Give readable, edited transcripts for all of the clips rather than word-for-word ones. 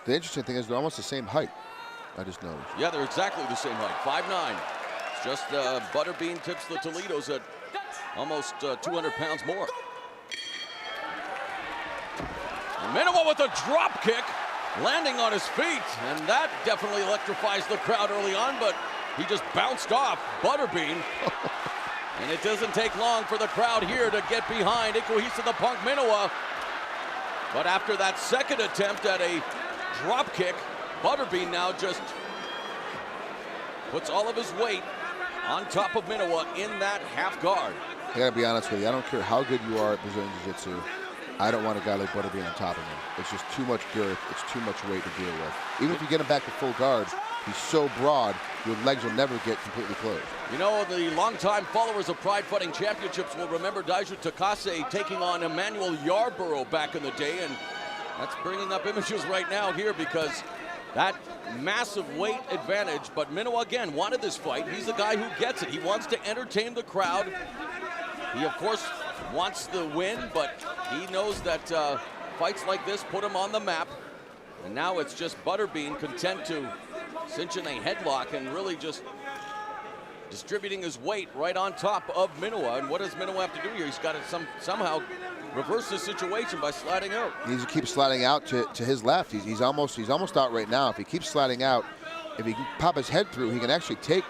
The interesting thing is they're almost the same height. I just noticed. Yeah, they're exactly the same height, 5'9". It's just Butterbean tips the Toledos at almost 200 pounds more. And Minowa with a drop kick, landing on his feet, and that definitely electrifies the crowd early on, but he just bounced off Butterbean. And it doesn't take long for the crowd here to get behind Ikuhisa the Punk Minowa. But after that second attempt at a drop kick, Butterbean now just puts all of his weight on top of Minowa in that half guard. I gotta be honest with you, I don't care how good you are at Brazilian Jiu-Jitsu. I don't want a guy like Butterbean on top of him. It's just too much girth, it's too much weight to deal with. Even if you get him back to full guard, he's so broad, your legs will never get completely closed. You know, the longtime followers of Pride Fighting Championships will remember Daiju Takase taking on Emmanuel Yarborough back in the day, and that's bringing up images right now here because that massive weight advantage. But Minowa, again, wanted this fight. He's the guy who gets it. He wants to entertain the crowd. He, of course, wants the win, but he knows that fights like this put him on the map. And now it's just Butterbean content to cinch in a headlock and really just distributing his weight right on top of Minowa. And what does Minowa have to do here? He's got to somehow reverse the situation by sliding out. He needs to keep sliding out to his left. He's almost out right now. If he keeps sliding out, if he can pop his head through, he can actually take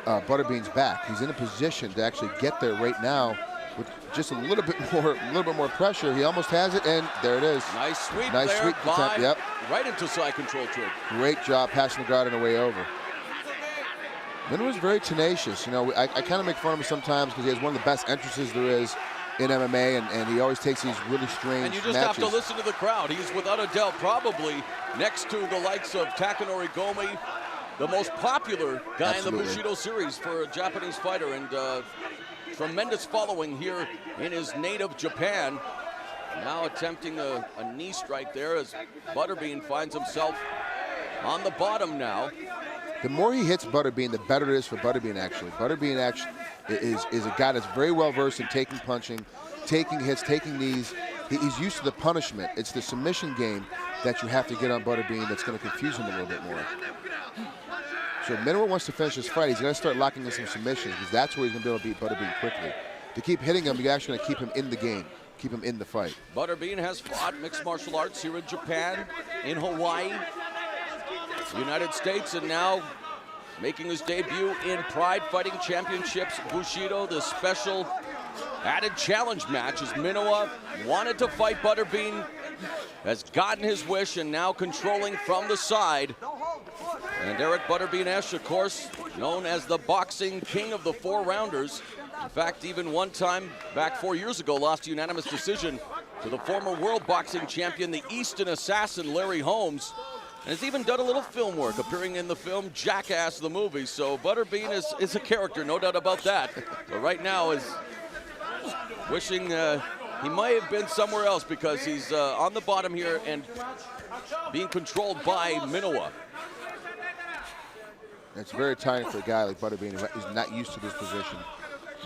Butterbean's back. He's in a position to actually get there right now with just a little bit more pressure. He almost has it, and there it is. Nice sweep nice there sweep attempt. Yep. Right into side control trick. Great job passing the guard on the way over. Minowa's very tenacious. You know, I kind of make fun of him sometimes because he has one of the best entrances there is in MMA, and he always takes these really strange And you just matches. have to listen to the crowd. He's without a doubt probably next to the likes of Takanori Gomi, the most popular guy Absolutely. in the Bushido series for a Japanese fighter, and tremendous following here in his native Japan. Now attempting a knee strike there as Butterbean finds himself on the bottom now. The more he hits Butterbean, the better it is for Butterbean, actually. Butterbean actually is a guy that's very well versed in taking punching, taking hits, taking knees. He's used to the punishment. It's the submission game that you have to get on Butterbean that's going to confuse him a little bit more. So if Minowa wants to finish this fight, he's going to start locking in some submissions because that's where he's going to be able to beat Butterbean quickly. To keep hitting him, you're actually going to keep him in the game, keep him in the fight. Butterbean has fought mixed martial arts here in Japan, in Hawaii, United States, and now making his debut in Pride Fighting Championships Bushido, the special added challenge match as Minowa wanted to fight Butterbean, has gotten his wish, and now controlling from the side. And Eric Butterbean Esch, of course, known as the boxing king of the 4-rounders. In fact, even one time back 4 years ago, lost a unanimous decision to the former world boxing champion, the Easton assassin, Larry Holmes. And has even done a little film work, appearing in the film Jackass the movie. So Butterbean is a character, no doubt about that. But right now is wishing he might have been somewhere else because he's on the bottom here and being controlled by Minowa. It's very tiring for a guy like Butterbean who's not used to this position.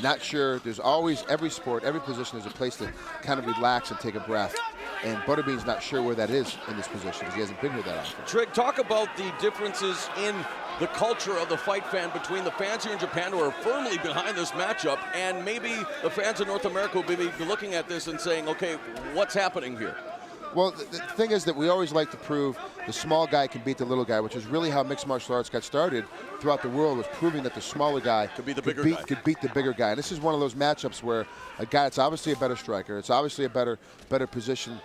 Not sure. There's always, every sport, every position, there's a place to kind of relax and take a breath. And Butterbean's not sure where that is in this position because he hasn't been here that often. Trig, talk about the differences in the culture of the fight fan between the fans here in Japan who are firmly behind this matchup and maybe the fans in North America will be looking at this and saying, okay, what's happening here? Well, the thing is that we always like to prove the small guy can beat the little guy, which is really how mixed martial arts got started throughout the world, was proving that the smaller guy could beat the bigger guy. And this is one of those matchups where a guy that's obviously a better striker, it's obviously a better position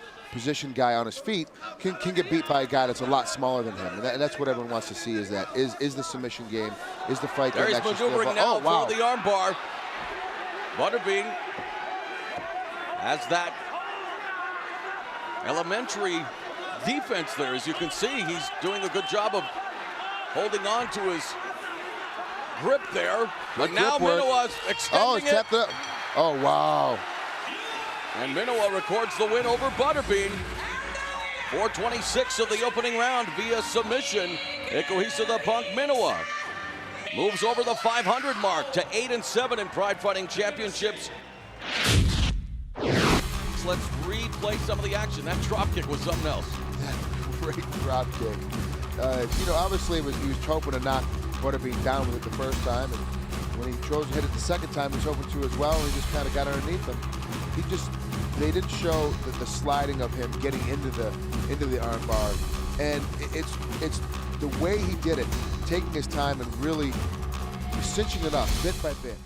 guy on his feet, can get beat by a guy that's a lot smaller than him. And that's what everyone wants to see, is that is the submission game, is the fight game. There he's maneuvering now for the arm bar. Butterbean has that elementary defense there. As you can see, he's doing a good job of holding on to his grip there. But now Minowa's extending it. Oh, wow. And Minowa records the win over Butterbean. 4:26 of the opening round via submission. Ikuhisa the Punk Minowa moves over the 500 mark to 8-7 in Pride Fighting Championships. Let's replay some of the action. That drop kick was something else. great drop kick. You know, obviously he was hoping to knock Butterbean down with it the first time, and when he chose to hit it the second time, he was hoping to as well, and he just kind of got underneath him. They didn't show the sliding of him getting into the arm bar, and it's the way he did it, taking his time and really cinching it up bit by bit.